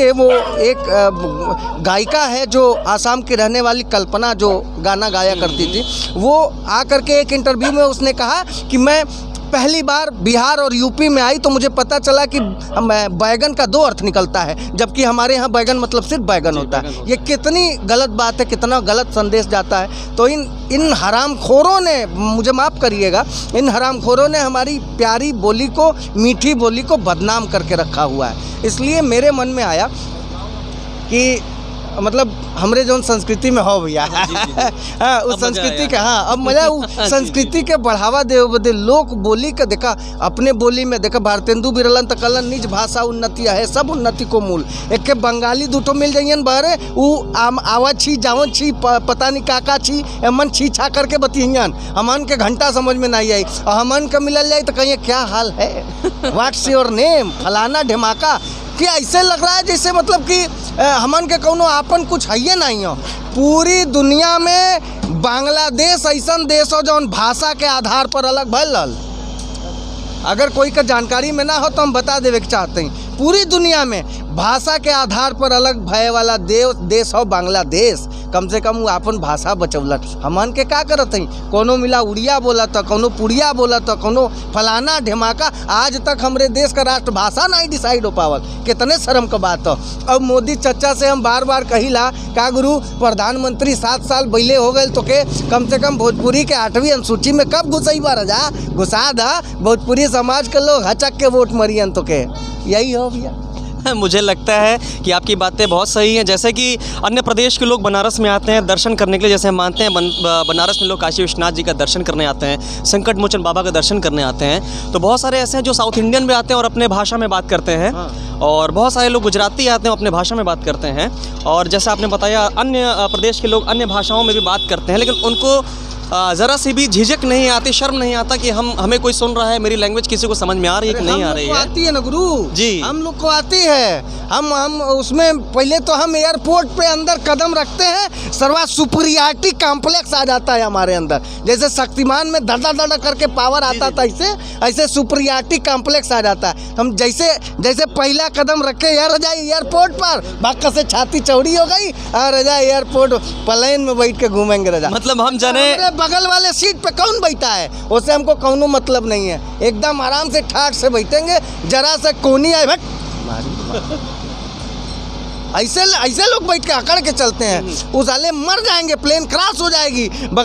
देखिए वो एक गायिका है जो आसाम की रहने वाली कल्पना, जो गाना गाया करती थी, वो आकर के एक इंटरव्यू में उसने कहा कि मैं पहली बार बिहार और यूपी में आई तो मुझे पता चला कि बैगन का 2 अर्थ निकलता है, जबकि हमारे यहाँ बैगन मतलब सिर्फ बैगन होता है। ये कितनी गलत बात है, कितना गलत संदेश जाता है। तो इन हरामखोरों ने, मुझे माफ़ करिएगा, इन हरामखोरों ने हमारी प्यारी बोली को, मीठी बोली को बदनाम करके रखा हुआ है। इसलिए मेरे मन में आया कि मतलब हमरे जो संस्कृति में हो भैया हाँ, उस संस्कृति का, हाँ, अब मजा उस संस्कृति के बढ़ावा दे बदे लोक बोली का देखा, अपने बोली में देखा, भारतेंदु बिरलन तक कलन निज भाषा उन्नति है, सब उन्नति को मूल। एक के बंगाली दूठो मिल जाइए बहरे, वो आवा छी जावन छी पता नहीं काका छी एमन छी छा करके बतियन, हमन के घंटा समझ में नहीं आई, और हमन के मिलल जाए तो कहिए क्या हाल है, व्हाट्स योर नेम, फलाना ढिमाका, कि ऐसे लग रहा है जैसे मतलब कि हमन के कौनो आपन कुछ है नहीं हो। पूरी दुनिया में बांग्लादेश ऐसा देश हो जौन भाषा के आधार पर अलग भल। अगर कोई का जानकारी में ना हो तो हम बता देवे के चाहते हैं, पूरी दुनिया में भाषा के आधार पर अलग भय वाला देश हो बांग्लादेश। कम से कम वो अपन भाषा बचौलत। हमन के का करत हैं, कोनो मिला उड़िया बोला तो, कोनो पुड़िया बोला तो, कोनो फलाना ढिमाका। आज तक हमरे देश का राष्ट्रभाषा नहीं डिसाइड हो पावल, कितने शर्म का बात हो। अब मोदी चचा से हम बार बार कहिला का गुरु प्रधानमंत्री 7 साल पहले हो गए तो के कम से कम भोजपुरी के 8वीं अनुसूची में कब घुसई बार जा घुसा दा, भोजपुरी समाज के लोग हचक के वोट मरियन तो के, यही हो भैया। मुझे लगता है कि आपकी बातें बहुत सही हैं। जैसे कि अन्य प्रदेश के लोग बनारस में आते हैं दर्शन करने के लिए, जैसे हम मानते हैं बनारस में लोग काशी विश्वनाथ जी का दर्शन करने आते हैं, संकट मोचन बाबा का दर्शन करने आते हैं, तो बहुत सारे ऐसे हैं जो साउथ इंडियन में आते हैं और अपने भाषा में बात करते हैं। और बहुत सारे लोग गुजराती आते हैं, अपने भाषा में बात करते हैं। और जैसे आपने बताया अन्य प्रदेश के लोग अन्य भाषाओं में भी बात करते हैं, लेकिन उनको ज़रा सी भी झिझक नहीं आती, शर्म नहीं आता कि हमें कोई सुन रहा है, मेरी लैंग्वेज किसी को समझ में आ रही है कि नहीं आ रही है। आती है ना गुरु जी, हम लोग को आती है। हम उसमें पहले तो हम एयरपोर्ट पे अंदर कदम रखते हैं, सर्वा सुपरियरिटी कॉम्प्लेक्स आ जाता है हमारे अंदर। जैसे शक्तिमान में धड़ा धड़ा करके पावर आता था, ऐसे सुपरियरिटी कॉम्प्लेक्स आ जाता है। हम जैसे पहला कदम रखे यार रजा एयरपोर्ट पर, बाका से छाती चौड़ी हो गई और रजा एयरपोर्ट प्लेन में बैठ के घूमेंगे रजा। मतलब हम जाने बगल वाले सीट पे कौन बैठा है उससे हमको कौनो मतलब नहीं है, एकदम आराम से ठाट से बैठेंगे, जरा से कोनी आए ऐसे लोग बैठ के अकड़ के चलते हैं, उस साले मर जाएंगे, प्लेन क्रैश हो जाएगी। बगल